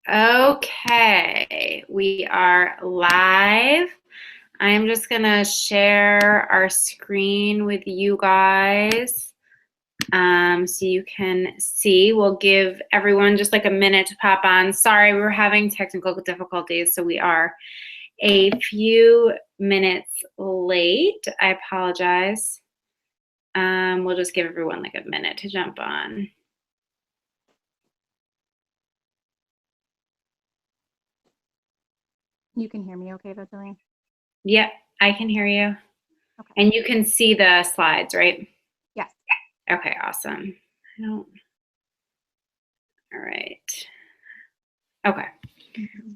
Okay, we are live. I'm just gonna share our screen with you guys so you can see. We'll give everyone just like a minute to pop on. Sorry, we're having technical difficulties, so we are a few minutes late. I apologize. We'll just give everyone like a minute to jump on. You can hear me okay, though, Jillian? Yep, I can hear you. Okay. And you can see the slides, right? Yes. Okay, awesome. All right. Okay,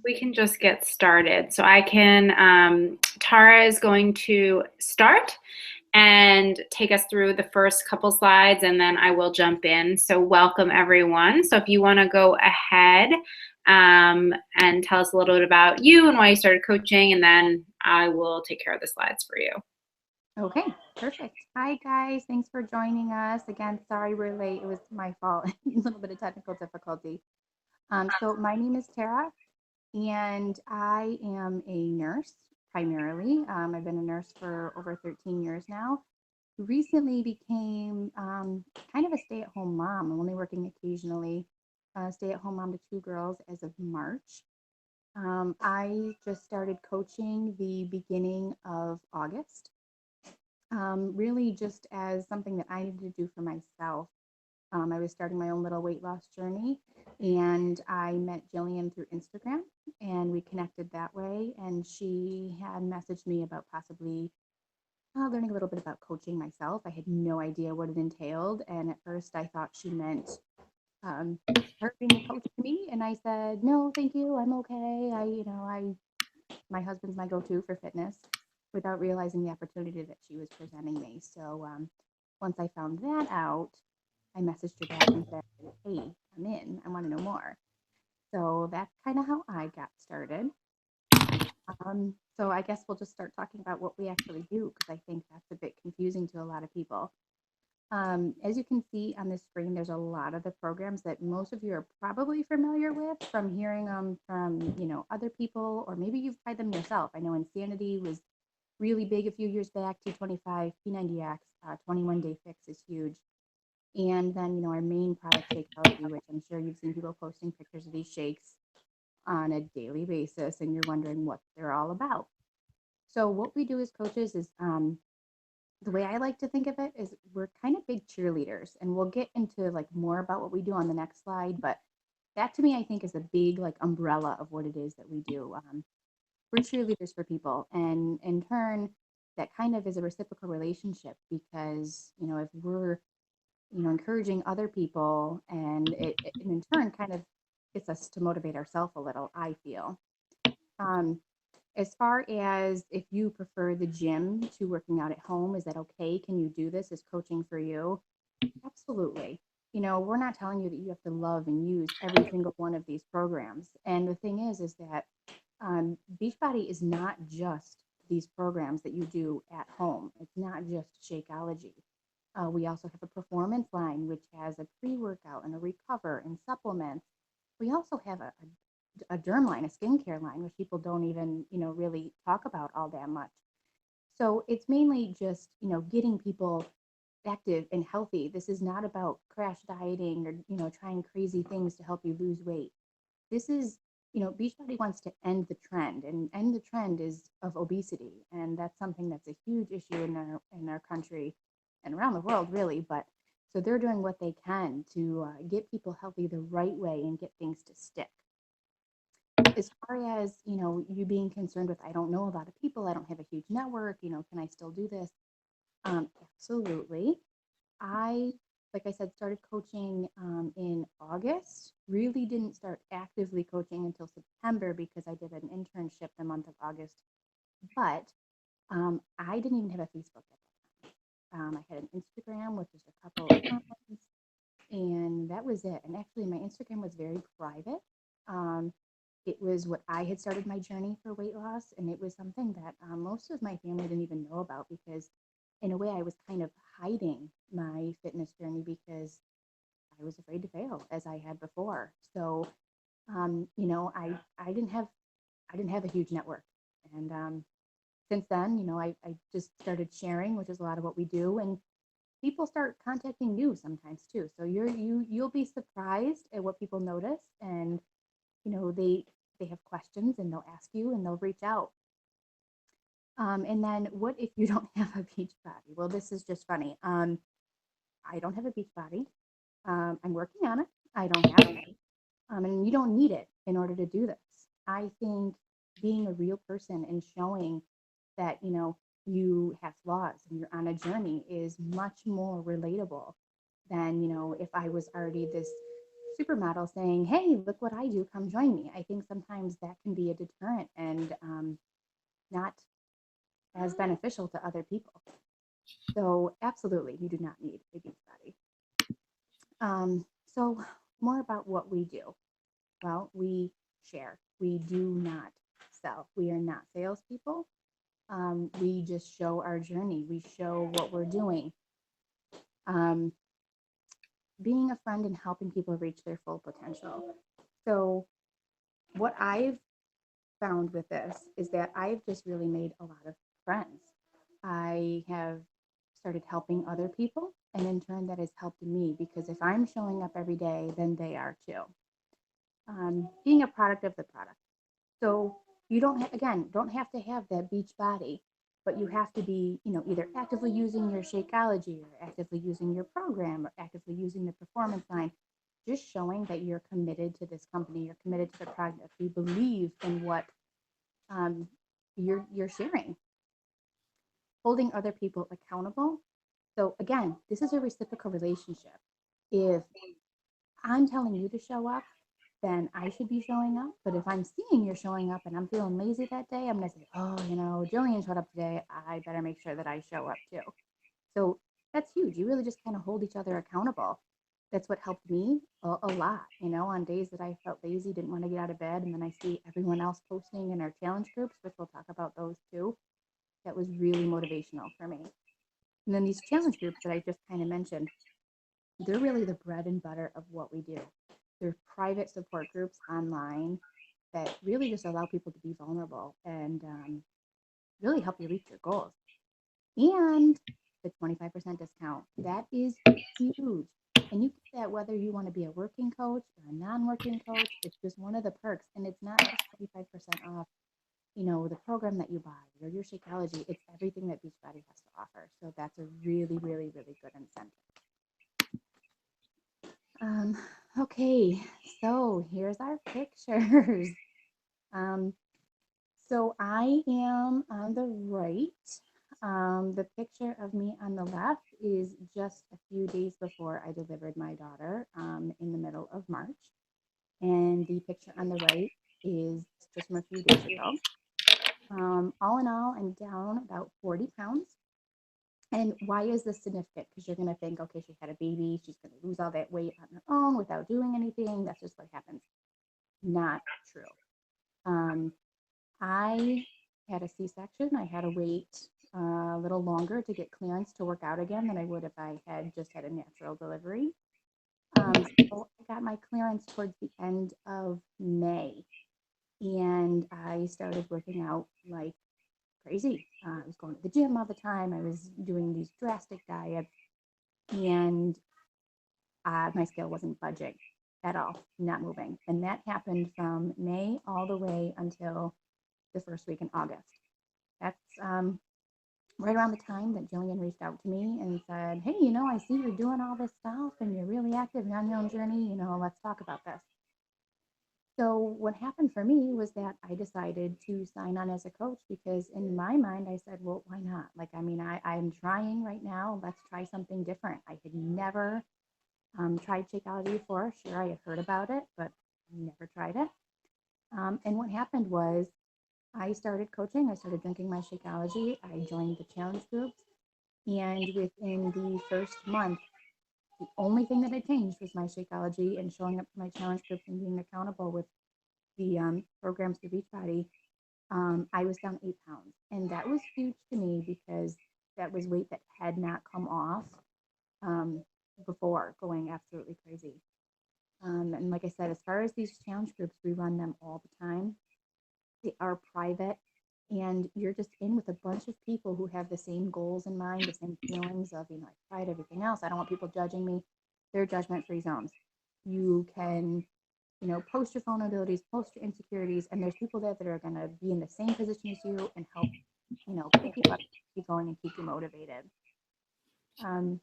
we can just get started. So I can, Tara is going to start and take us through the first couple slides, and then I will jump in. So welcome everyone. So if you want to go ahead and tell us a little bit about you and why you started coaching, and then I will take care of the slides for you. Okay, perfect. Hi, guys. Thanks for joining us. Again, sorry we're late. It was my fault. A little bit of technical difficulty. So my name is Tara, and I am a nurse primarily. I've been a nurse for over 13 years now. Recently became kind of a stay-at-home mom. I'm only working occasionally. Stay-at-home mom to two girls as of March. I just started coaching the beginning of August, really just as something that I needed to do for myself. I was starting my own little weight loss journey, and I met Jillian through Instagram, and we connected that way. And she had messaged me about possibly learning a little bit about coaching myself. I had no idea what it entailed, and at first I thought she meant um, her being a coach to me, and I said, "No, thank you. I'm okay. My husband's my go-to for fitness," without realizing the opportunity that she was presenting me. So once I found that out, I messaged her back and said, "Hey, I'm in. I want to know more." So that's kind of how I got started. So I guess we'll just start talking about what we actually do, because I think that's a bit confusing to a lot of people. As you can see on the screen, there's a lot of the programs that most of you are probably familiar with from hearing them from, other people, or maybe you've tried them yourself. I know Insanity was really big a few years back, 225, P90X, 21 Day Fix is huge. And then, our main product, Shakeology, which I'm sure you've seen people posting pictures of these shakes on a daily basis, and you're wondering what they're all about. So what we do as coaches is the way I like to think of it is we're kind of big cheerleaders, and we'll get into like more about what we do on the next slide. But that to me, I think, is a big like umbrella of what it is that we do. We're cheerleaders for people, and in turn, that kind of is a reciprocal relationship, because if we're encouraging other people, and it in turn kind of gets us to motivate ourselves a little, I feel. Um, as far as if you prefer the gym to working out at home, is that okay? Can you do this? Is coaching for you? Absolutely. We're not telling you that you have to love and use every single one of these programs. And the thing is that Beachbody is not just these programs that you do at home. It's not just Shakeology. We also have a performance line, which has a pre-workout and a recover and supplements. We also have a derm line, a skincare line, which people don't even, really talk about all that much. So it's mainly just, getting people active and healthy. This is not about crash dieting or, trying crazy things to help you lose weight. This is, Beachbody wants to end the trend, and end the trend is of obesity. And that's something that's a huge issue in our country and around the world, really. But so they're doing what they can to get people healthy the right way and get things to stick. As far as you being concerned with, I don't know a lot of people, I don't have a huge network, can I still do this? Absolutely. I, like I said, started coaching in August. Really didn't start actively coaching until September, because I did an internship the month of August. But I didn't even have a Facebook at that time. I had an Instagram with just a couple of friends, and that was it. And actually, my Instagram was very private. Um, it was what I had started my journey for weight loss, and it was something that most of my family didn't even know about, because, in a way, I was kind of hiding my fitness journey because I was afraid to fail, as I had before. So I didn't have a huge network, and since then, I just started sharing, which is a lot of what we do, and people start contacting you sometimes too. So you'll be surprised at what people notice, and they have questions and they'll ask you and they'll reach out. And then what if you don't have a beach body? Well, this is just funny. I don't have a beach body. I'm working on it. I don't have one. And you don't need it in order to do this. I think being a real person and showing that, you have flaws and you're on a journey is much more relatable than, if I was already this supermodel saying, hey, look what I do, come join me. I think sometimes that can be a deterrent and not as beneficial to other people. So, absolutely, you do not need a beach body. So, more about what we do. Well, we share. We do not sell. We are not salespeople. We just show our journey. We show what we're doing. Um, Being a friend and helping people reach their full potential. So, what I've found with this is that I've just really made a lot of friends. I have started helping other people, and in turn, that has helped me because if I'm showing up every day, then they are too. Being a product of the product. So you don't have to have that beach body, but you have to be, either actively using your Shakeology or actively using your program or actively using the performance line, just showing that you're committed to this company, you're committed to the product, you believe in what um, you're sharing, holding other people accountable. So again, this is a reciprocal relationship. If I'm telling you to show up, then I should be showing up. But if I'm seeing you're showing up and I'm feeling lazy that day, I'm going to say, oh, Jillian showed up today. I better make sure that I show up too. So that's huge. You really just kind of hold each other accountable. That's what helped me a lot, on days that I felt lazy, didn't want to get out of bed. And then I see everyone else posting in our challenge groups, which we'll talk about those too. That was really motivational for me. And then these challenge groups that I just kind of mentioned, they're really the bread and butter of what we do. They're private support groups online that really just allow people to be vulnerable and really help you reach your goals. And the 25% discount, that is huge. And you get that whether you want to be a working coach or a non-working coach, it's just one of the perks. And it's not just 25% off, the program that you buy or your Shakeology, it's everything that Beachbody has to offer. So that's a really, really, really good incentive. Um, okay, so here's our pictures. Um, so I am on the right. The picture of me on the left is just a few days before I delivered my daughter in the middle of March. And the picture on the right is just from a few days ago. All in all, I'm down about 40 pounds. And why is this significant? Because you're going to think, okay, she had a baby. She's going to lose all that weight on her own without doing anything. That's just what happens. Not true. Um, I had a C-section. I had to wait a little longer to get clearance to work out again than I would if I had just had a natural delivery. So I got my clearance towards the end of May, and I started working out like crazy. I was going to the gym all the time. I was doing these drastic diets, and my scale wasn't budging at all, not moving. And that happened from May all the way until the first week in August. That's right around the time that Jillian reached out to me and said, hey, I see you're doing all this stuff and you're really active, you're on your own journey, let's talk about this. So what happened for me was that I decided to sign on as a coach because in my mind, I said, well, why not? Like, I mean, I'm trying right now. Let's try something different. I had never tried Shakeology before. Sure, I had heard about it, but never tried it. And what happened was I started coaching. I started drinking my Shakeology. I joined the challenge groups. And within the first month, the only thing that had changed was my Shakeology and showing up to my challenge groups and being accountable with the programs through Beachbody. I was down 8 pounds. And that was huge to me because that was weight that had not come off um, before going absolutely crazy. And like I said, as far as these challenge groups, we run them all the time. They are private, and you're just in with a bunch of people who have the same goals in mind, the same feelings of, I tried everything else. I don't want people judging me. They're judgment-free zones. You can, post your vulnerabilities, post your insecurities, and there's people there that are going to be in the same position as you and help, pick you up, keep going, and keep you motivated. Um,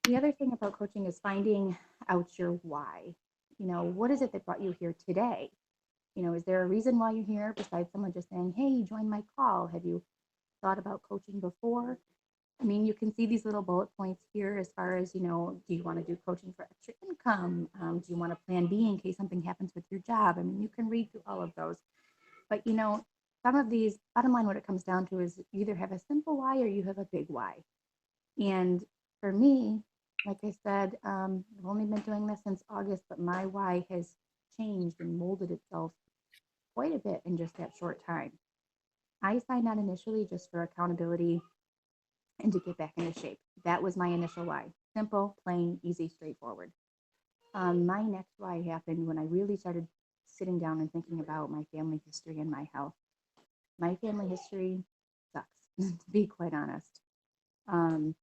the other thing about coaching is finding out your why. What is it that brought you here today? Is there a reason why you're here besides someone just saying, hey, join my call? Have you thought about coaching before? I mean, you can see these little bullet points here as far as, do you want to do coaching for extra income? Do you want a plan B in case something happens with your job? I mean, you can read through all of those. But, some of these, bottom line, what it comes down to is you either have a simple why or you have a big why. And for me, like I said, I've only been doing this since August, but my why has changed and molded itself quite a bit in just that short time. I signed on initially just for accountability and to get back into shape. That was my initial why. Simple, plain, easy, straightforward. My next why happened when I really started sitting down and thinking about my family history and my health. My family history sucks, to be quite honest. Um,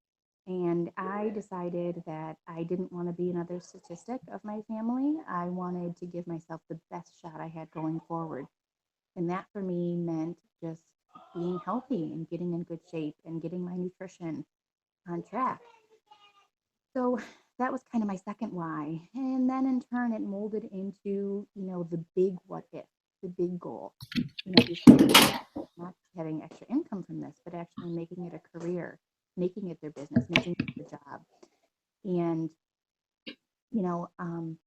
and I decided that I didn't want to be another statistic of my family. I wanted to give myself the best shot I had going forward. And that for me meant just being healthy and getting in good shape and getting my nutrition on track. So that was kind of my second why. And then in turn, it molded into, the big what if, the big goal. Before not having extra income from this, but actually making it a career, making it their business, making it their job. And, you know, um,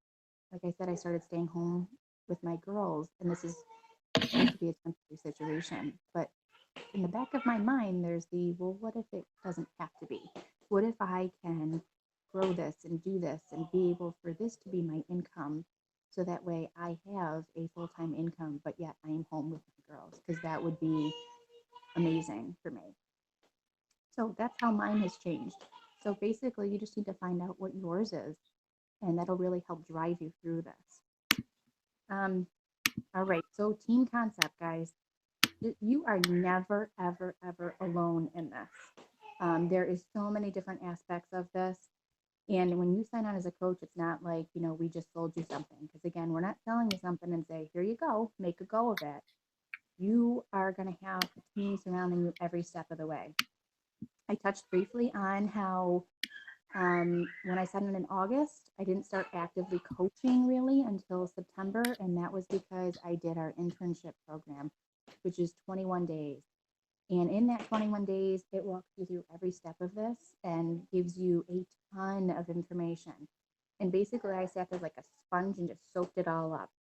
like I said, I started staying home with my girls, and this is meant to be a temporary situation. But in the back of my mind, there's well, what if it doesn't have to be? What if I can grow this and do this and be able for this to be my income? So that way I have a full time income, but yet I am home with my girls, because that would be amazing for me. So that's how mine has changed. So basically, you just need to find out what yours is, and that'll really help drive you through this. All right, so team concept, guys. You are never, ever, ever alone in this. There is so many different aspects of this. And when you sign on as a coach, it's not like, we just sold you something. Because again, we're not selling you something and say, here you go, make a go of it. You are going to have a team surrounding you every step of the way. I touched briefly on how when I signed on in August, I didn't start actively coaching really until September. And that was because I did our internship program, which is 21 days. And in that 21 days, it walks you through every step of this and gives you a ton of information. And basically, I sat there like a sponge and just soaked it all up.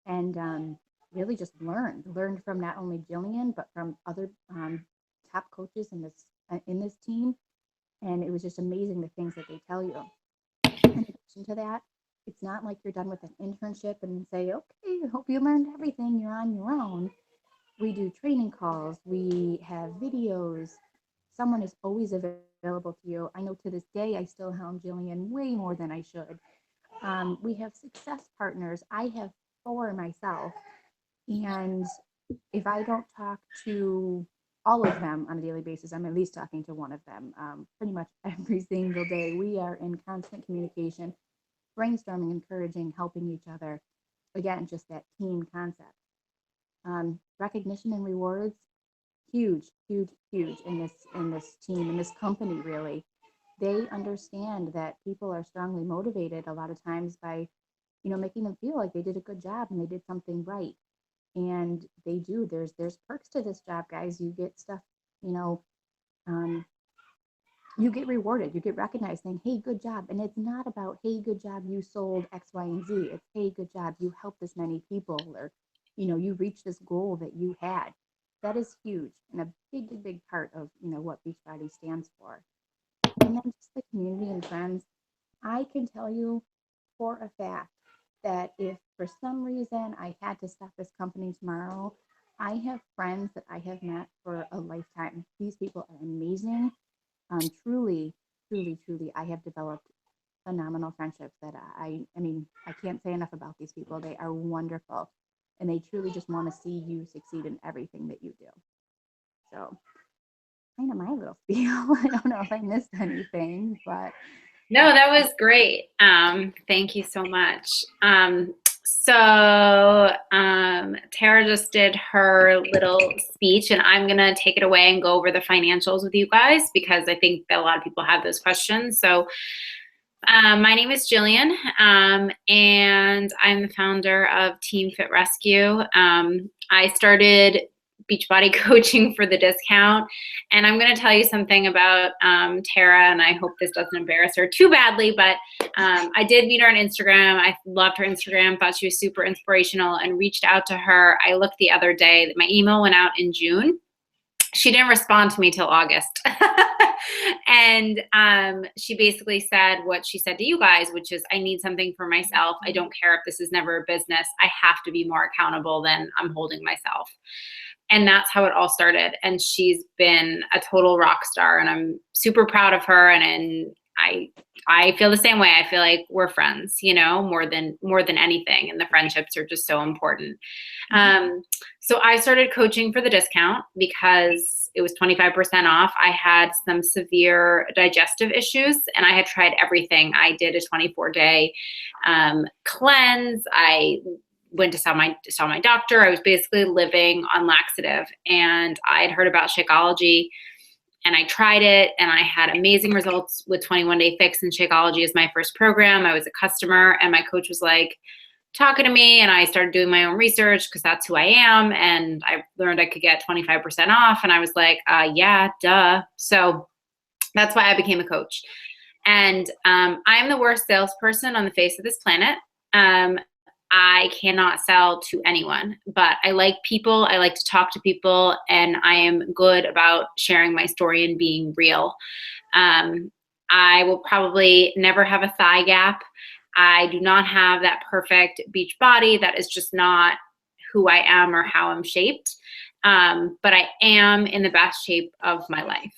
And really just learned from not only Jillian, but from other top coaches in this team. And it was just amazing the things that they tell you. In addition to that, it's not like you're done with an internship and say, okay, I hope you learned everything, you're on your own. We do training calls, we have videos. Someone is always available to you. I know to this day I still hound Jillian way more than I should. We have success partners. I have 4 myself. And if I don't talk to all of them on a daily basis, I'm at least talking to one of them pretty much every single day. We are in constant communication, brainstorming, encouraging, helping each other. Again, just that team concept. Recognition and rewards, huge, huge, huge in this team, in this company, really. They understand that people are strongly motivated a lot of times by, making them feel like they did a good job and they did something right. And they do. There's perks to this job, guys. You get stuff, you know, um, you get rewarded, you get recognized saying, hey, good job. And it's not about, hey, good job, you sold X, Y, and Z. It's, hey, good job, you helped this many people, or, you reached this goal that you had. That is huge and a big, big, big part of, what Beachbody stands for. And then just the community and friends. I can tell you for a fact that if for some reason I had to stop this company tomorrow, I have friends that I have met for a lifetime. These people are amazing. Truly, truly, truly, I have developed phenomenal friendships that I mean, I can't say enough about these people. They are wonderful, and they truly just want to see you succeed in everything that you do. So, kind of my little spiel. I don't know if I missed anything, but No, that was great. Thank you so much. So Tara just did her little speech, and I'm going to take it away and go over the financials with you guys because I think that a lot of people have those questions. So my name is Jillian, and I'm the founder of Team Fit Rescue. I started Beachbody coaching for the discount, and I'm going to tell you something about Tara, and I hope this doesn't embarrass her too badly, but I did meet her on Instagram. I loved her Instagram, thought she was super inspirational, and reached out to her. I looked the other day that my email went out in June. She didn't respond to me till August. And she basically said what she said to you guys, which is, I need something for myself. I don't care if this is never a business. I have to be more accountable than I'm holding myself. And that's how it all started. And she's been a total rock star, and I'm super proud of her. And I feel the same way. I feel like we're friends, you know, more than anything. And the friendships are just so important. So I started coaching for the discount because it was 25% off. I had some severe digestive issues, and I had tried everything. I did a 24-day cleanse. I went to saw my doctor. I was basically living on laxative, and I had heard about Shakeology, and I tried it, and I had amazing results with 21 Day Fix, and Shakeology is my first program. I was a customer, and my coach was like talking to me, and I started doing my own research because that's who I am, and I learned I could get 25% off, and I was like, yeah, duh. So that's why I became a coach. And I'm the worst salesperson on the face of this planet. I cannot sell to anyone, but I like people. I like to talk to people, and I am good about sharing my story and being real. I will probably never have a thigh gap. I do not have that perfect beach body. That is just not who I am or how I'm shaped. But I am in the best shape of my life.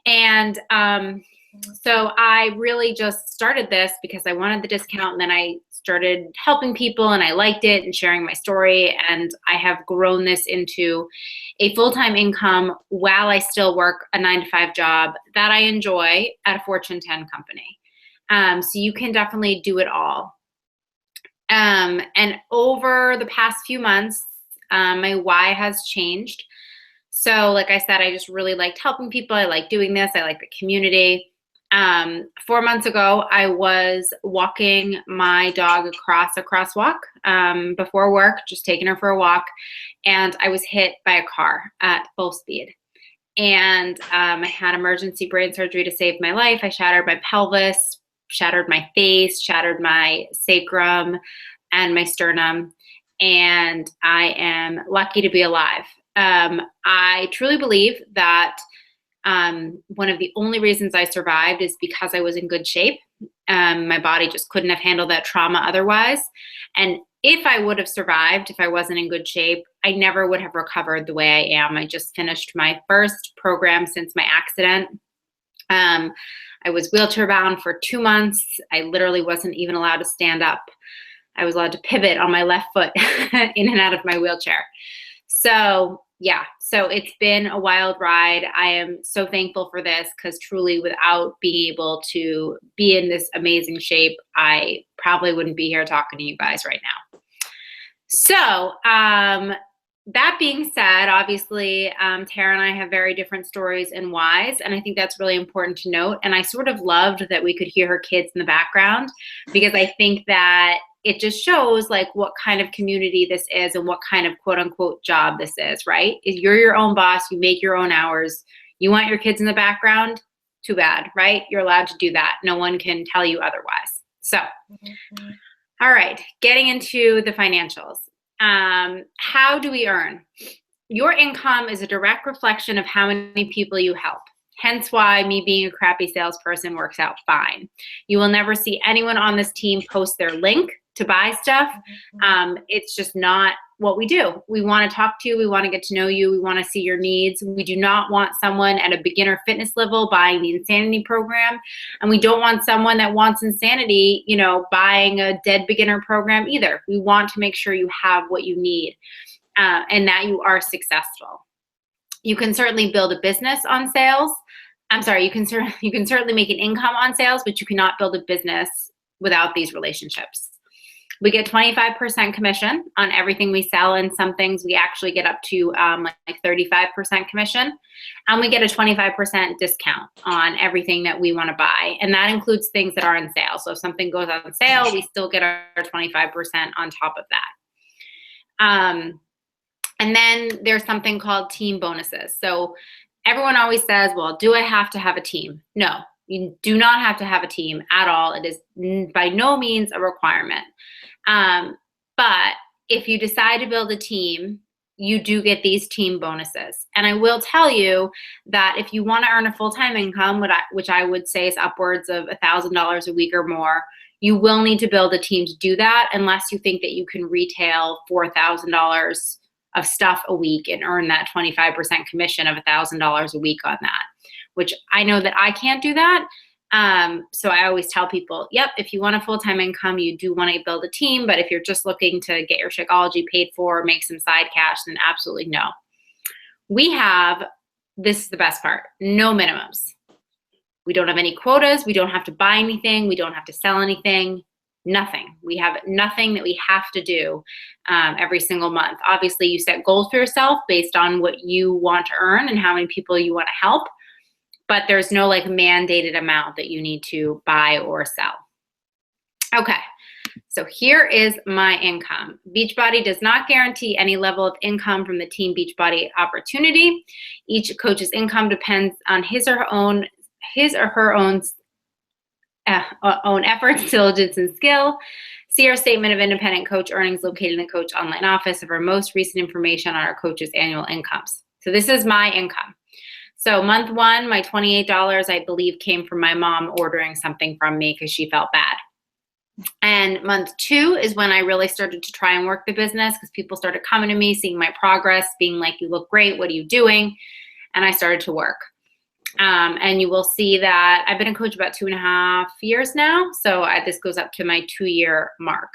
And so I really just started this because I wanted the discount, and then I started helping people, and I liked it and sharing my story, and I have grown this into a full-time income while I still work a 9-to-5 job that I enjoy at a Fortune 10 company. So you can definitely do it all. And over the past few months, my why has changed. So like I said, I just really liked helping people. I like doing this. I like the community. 4 months ago, I was walking my dog across a crosswalk before work, just taking her for a walk, and I was hit by a car at full speed. And I had emergency brain surgery to save my life. I shattered my pelvis, shattered my face, shattered my sacrum and my sternum, and I am lucky to be alive. I truly believe that one of the only reasons I survived is because I was in good shape. My body just couldn't have handled that trauma otherwise. And if I would have survived, if I wasn't in good shape, I never would have recovered the way I am. I just finished my first program since my accident. I was wheelchair bound for 2 months. I literally wasn't even allowed to stand up. I was allowed to pivot on my left foot in and out of my wheelchair. So yeah, so it's been a wild ride. I am so thankful for this because truly without being able to be in this amazing shape, I probably wouldn't be here talking to you guys right now. So that being said, obviously, Tara and I have very different stories and whys, and I think that's really important to note. And I sort of loved that we could hear her kids in the background because I think that it just shows like what kind of community this is and what kind of quote unquote job this is, right? If you're your own boss, you make your own hours, you want your kids in the background, too bad, right? You're allowed to do that. No one can tell you otherwise. So, all right, getting into the financials. How do we earn? Your income is a direct reflection of how many people you help. Hence why me being a crappy salesperson works out fine. You will never see anyone on this team post their link. to buy stuff. It's just not what we do. We want to talk to you. We want to get to know you. We want to see your needs. We do not want someone at a beginner fitness level buying the insanity program. And we don't want someone that wants insanity, you know, buying a dead beginner program either. We want to make sure you have what you need and that you are successful. You can certainly build a business on sales. I'm sorry, you can certainly make an income on sales, but you cannot build a business without these relationships. We get 25% commission on everything we sell, and some things we actually get up to like 35% commission. And we get a 25% discount on everything that we want to buy. And that includes things that are on sale. So if something goes on sale, we still get our 25% on top of that. And then there's something called team bonuses. So everyone always says, well, do I have to have a team? No, you do not have to have a team at all. It is by no means a requirement. But if you decide to build a team, you do get these team bonuses. And I will tell you that if you want to earn a full-time income, which I would say is upwards of $1,000 a week or more, you will need to build a team to do that, unless you think that you can retail $4,000 of stuff a week and earn that 25% commission of $1,000 a week on that, which I know that I can't do that. So I always tell people, yep, if you want a full-time income, you do want to build a team. But if you're just looking to get your Shakeology paid for, make some side cash, then absolutely no. We have, this is the best part, no minimums. We don't have any quotas. We don't have to buy anything. We don't have to sell anything. Nothing. We have nothing that we have to do every single month. Obviously, you set goals for yourself based on what you want to earn and how many people you want to help. But there's no like mandated amount that you need to buy or sell. Okay, so here is my income. Beachbody does not guarantee any level of income from the Team Beachbody opportunity. Each coach's income depends on his or her own efforts, diligence, and skill. See our statement of independent coach earnings located in the coach online office of our most recent information on our coach's annual incomes. So this is my income. So month one, my $28, I believe, came from my mom ordering something from me because she felt bad. And month two is when I really started to try and work the business, because people started coming to me, seeing my progress, being like, you look great, what are you doing? And I started to work. And you will see that I've been a coach about 2.5 years now. So this goes up to my 2-year mark.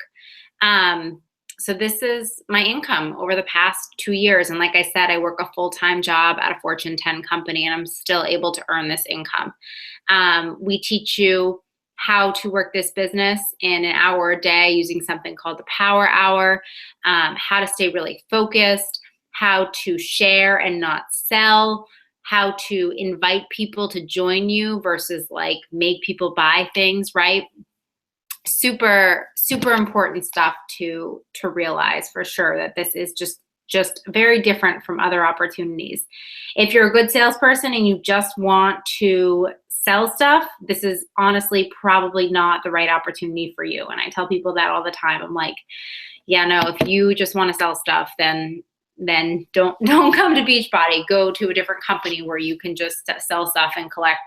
So this is my income over the past 2 years. And like I said, I work a full-time job at a Fortune 10 company, and I'm still able to earn this income. We teach you how to work this business in an hour a day using something called the Power Hour, how to stay really focused, how to share and not sell, how to invite people to join you versus like make people buy things, right? Super, super important stuff to realize for sure, that this is just very different from other opportunities. If you're a good salesperson and you just want to sell stuff, this is honestly probably not the right opportunity for you. And I tell people that all the time. I'm like, yeah, no, if you just want to sell stuff, then don't come to Beachbody. Go to a different company where you can just sell stuff and collect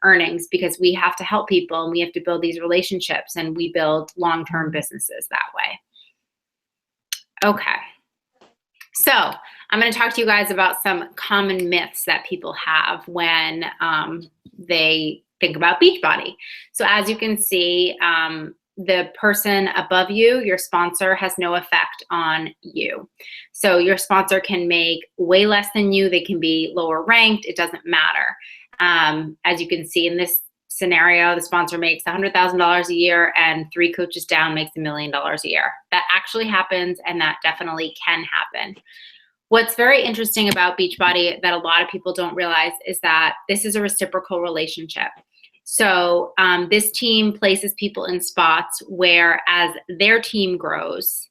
earnings, because we have to help people and we have to build these relationships, and we build long-term businesses that way. Okay. So I'm going to talk to you guys about some common myths that people have when they think about Beachbody. So as you can see, the person above you, your sponsor, has no effect on you. So your sponsor can make way less than you. They can be lower ranked. It doesn't matter. As you can see in this scenario, the sponsor makes $100,000 a year, and 3 coaches down makes $1 million a year. That actually happens, and that definitely can happen. What's very interesting about Beachbody that a lot of people don't realize is that this is a reciprocal relationship. So this team places people in spots where, as their team grows,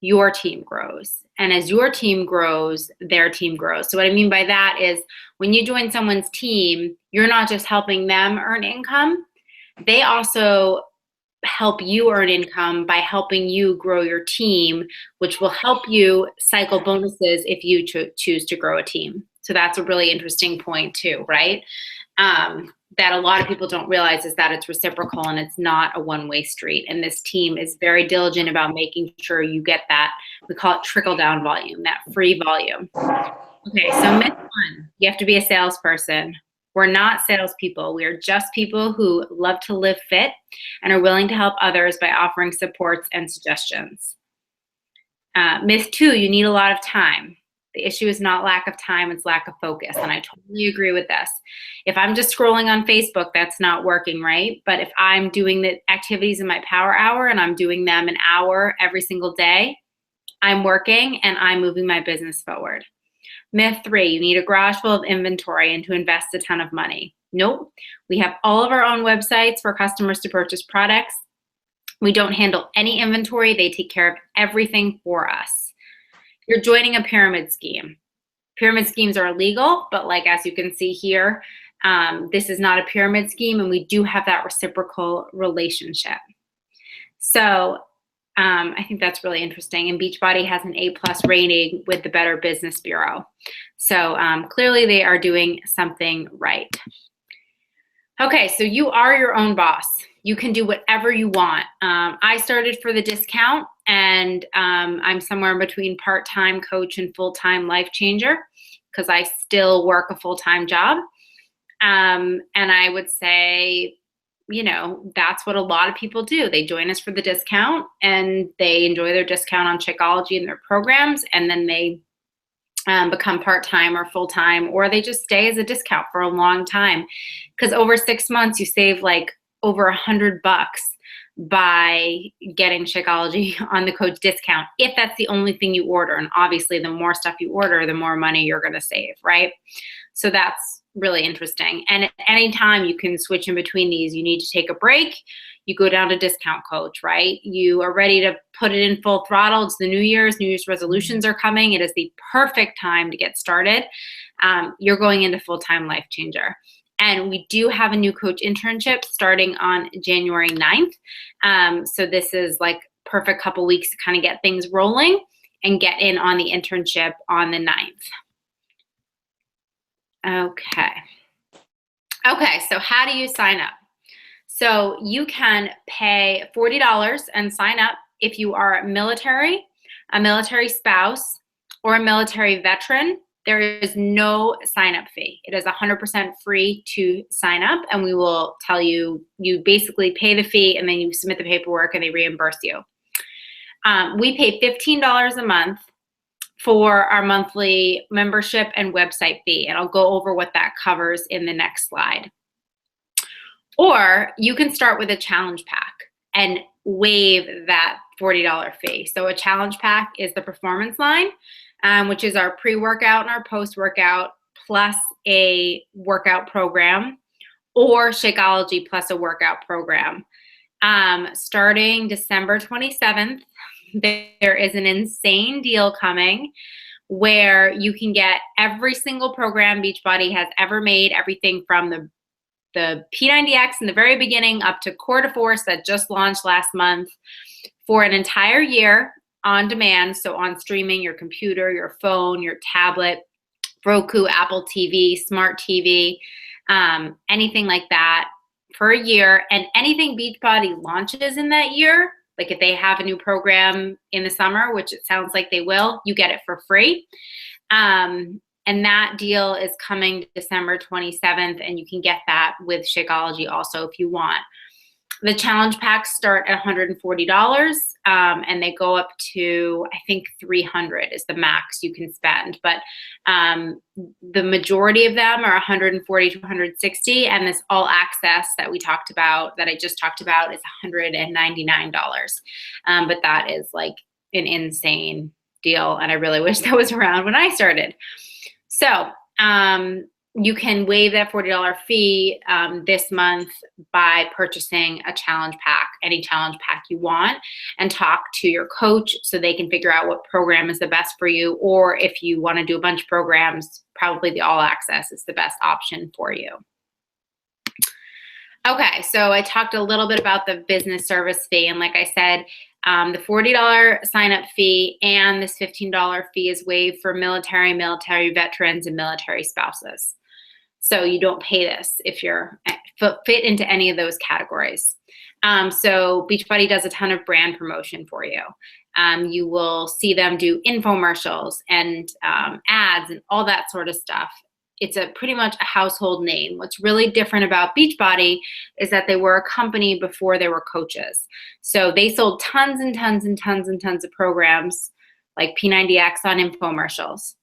your team grows. And as your team grows, their team grows. So what I mean by that is, when you join someone's team, you're not just helping them earn income. They also help you earn income by helping you grow your team, which will help you cycle bonuses if you choose to grow a team. So that's a really interesting point too, right? that a lot of people don't realize is that it's reciprocal and it's not a one-way street. And this team is very diligent about making sure you get that, we call it trickle-down volume, that free volume. Okay, so myth one, you have to be a salesperson. We're not salespeople. We are just people who love to live fit and are willing to help others by offering supports and suggestions. Myth two, you need a lot of time. The issue is not lack of time, it's lack of focus. And I totally agree with this. If I'm just scrolling on Facebook, that's not working, right? But if I'm doing the activities in my power hour and I'm doing them an hour every single day, I'm working and I'm moving my business forward. Myth three, you need a garage full of inventory and to invest a ton of money. Nope. We have all of our own websites for customers to purchase products. We don't handle any inventory. They take care of everything for us. You're joining a pyramid scheme. Pyramid schemes are illegal, but like as you can see here, this is not a pyramid scheme, and we do have that reciprocal relationship. So I think that's really interesting. And Beachbody has an A+ rating with the Better Business Bureau. So clearly they are doing something right. Okay, so you are your own boss. You can do whatever you want. I started for the discount, and I'm somewhere in between part-time coach and full-time life changer because I still work a full-time job. And I would say, you know, that's what a lot of people do. They join us for the discount and they enjoy their discount on Shakeology and their programs, and then they become part-time or full-time, or they just stay as a discount for a long time. Because over 6 months, you save like over $100 by getting Shakeology on the coach discount, if that's the only thing you order. And obviously, the more stuff you order, the more money you're going to save, right? So that's really interesting. And at any time you can switch in between these. You need to take a break, you go down to discount coach, right? You are ready to put it in full throttle. It's the New Year's resolutions are coming. It is the perfect time to get started. You're going into full-time life changer. And we do have a new coach internship starting on January 9th. So this is like perfect couple weeks to kind of get things rolling and get in on the internship on the 9th. Okay, so how do you sign up? So you can pay $40 and sign up if you are military, a military spouse, or a military veteran. There is no sign-up fee. It is 100% free to sign up, and we will tell you, you basically pay the fee and then you submit the paperwork and they reimburse you. We pay $15 a month for our monthly membership and website fee, and I'll go over what that covers in the next slide. Or you can start with a challenge pack and waive that $40 fee. So a challenge pack is the performance line, which is our pre-workout and our post-workout plus a workout program, or Shakeology plus a workout program. Starting December 27th, there is an insane deal coming where you can get every single program Beachbody has ever made, everything from the P90X in the very beginning up to Core to Force that just launched last month, for an entire year on demand. So on streaming, your computer, your phone, your tablet, Roku, Apple TV, smart TV, anything like that for a year. And anything Beachbody launches in that year, like if they have a new program in the summer, which it sounds like they will, you get it for free. And that deal is coming December 27th, and you can get that with Shakeology also if you want. The challenge packs start at $140, and they go up to, I think, $300 is the max you can spend. But the majority of them are $140 to $160, and this all access that we talked about, that I just talked about, is $199. But that is like an insane deal, and I really wish that was around when I started. So you can waive that $40 fee this month by purchasing a challenge pack, any challenge pack you want, and talk to your coach so they can figure out what program is the best for you. Or if you want to do a bunch of programs, probably the all access is the best option for you. Okay, so I talked a little bit about the business service fee, and like I said, the $40 sign-up fee and this $15 fee is waived for military, military veterans, and military spouses. So you don't pay this if you're fit into any of those categories. So Beachbody does a ton of brand promotion for you. You will see them do infomercials and ads and all that sort of stuff. It's pretty much a household name. What's really different about Beachbody is that they were a company before they were coaches. So they sold tons and tons and tons and tons of programs like P90X on infomercials.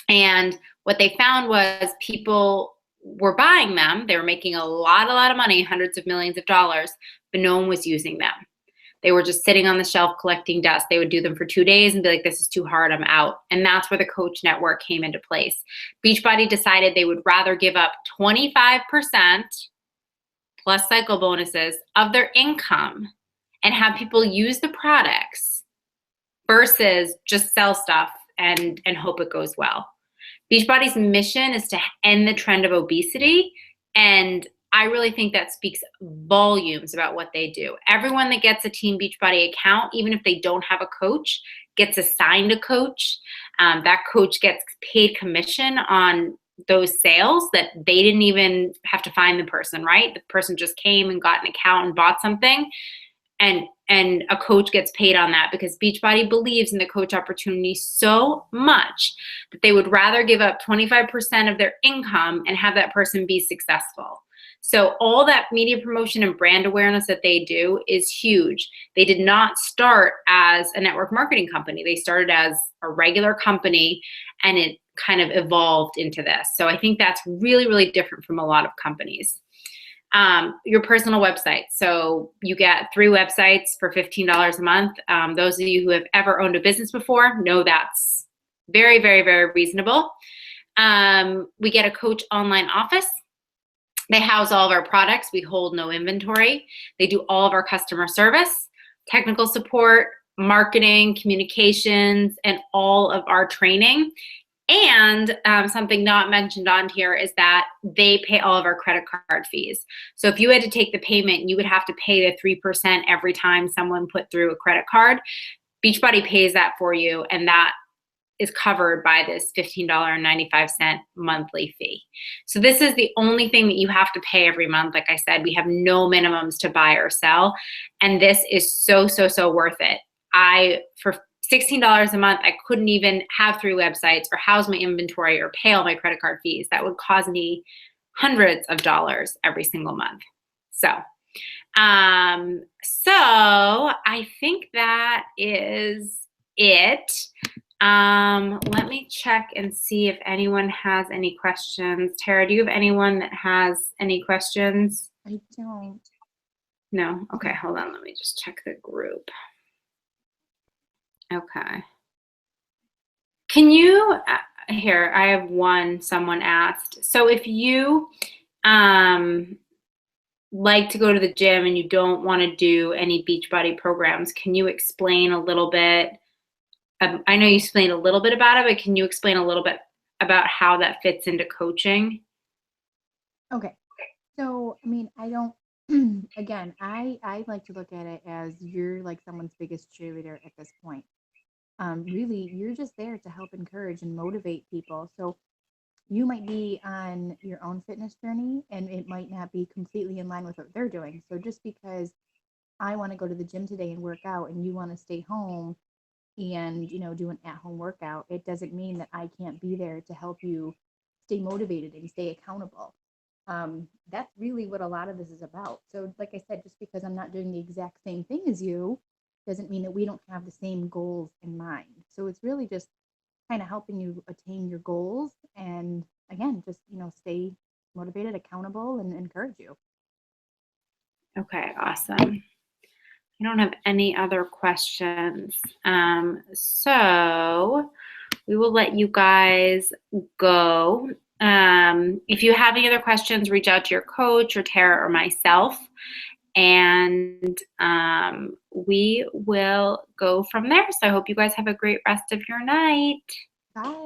And what they found was people were buying them. They were making a lot of money, hundreds of millions of dollars, but no one was using them. They were just sitting on the shelf collecting dust. They would do them for 2 days and be like, this is too hard, I'm out. And that's where the coach network came into place. Beachbody decided they would rather give up 25% plus cycle bonuses of their income and have people use the products versus just sell stuff and hope it goes well. Beachbody's mission is to end the trend of obesity, and I really think that speaks volumes about what they do. Everyone that gets a Team Beachbody account, even if they don't have a coach, gets assigned a coach. That coach gets paid commission on those sales that they didn't even have to find the person, right? The person just came and got an account and bought something. And a coach gets paid on that because Beachbody believes in the coach opportunity so much that they would rather give up 25% of their income and have that person be successful. So all that media promotion and brand awareness that they do is huge. They did not start as a network marketing company. They started as a regular company, and it kind of evolved into this. So I think that's really, really different from a lot of companies. Your personal website. So you get 3 websites for $15 a month. Those of you who have ever owned a business before know that's very, very, very reasonable. We get a coach online office. They house all of our products. We hold no inventory. They do all of our customer service, technical support, marketing, communications, and all of our training. And something not mentioned on here is that they pay all of our credit card fees. So if you had to take the payment, you would have to pay the 3% every time someone put through a credit card. Beachbody pays that for you, and that is covered by this $15.95 monthly fee. So this is the only thing that you have to pay every month. Like I said, we have no minimums to buy or sell, and this is so, so, so worth it. For $16 a month, I couldn't even have 3 websites or house my inventory or pay all my credit card fees. That would cost me hundreds of dollars every single month. So I think that is it. Let me check and see if anyone has any questions. Tara, do you have anyone that has any questions? I don't. No? Okay, hold on. Let me just check the group. Okay. Can you, here, I have one someone asked. So if you like to go to the gym and you don't want to do any Beachbody programs, can you explain a little bit? I know you explained a little bit about it, but can you explain a little bit about how that fits into coaching? Okay. So, I mean, I don't, again, I like to look at it as you're like someone's biggest cheerleader at this point. Really, you're just there to help encourage and motivate people. So you might be on your own fitness journey and it might not be completely in line with what they're doing. So just because I want to go to the gym today and work out and you want to stay home and, do an at-home workout, it doesn't mean that I can't be there to help you stay motivated and stay accountable. That's really what a lot of this is about. So like I said, just because I'm not doing the exact same thing as you doesn't mean that we don't have the same goals in mind. So it's really just kind of helping you attain your goals and again, just, stay motivated, accountable, and encourage you. Okay, awesome. I don't have any other questions. So we will let you guys go. If you have any other questions, reach out to your coach or Tara or myself, and we will go from there. So I hope you guys have a great rest of your night. Bye.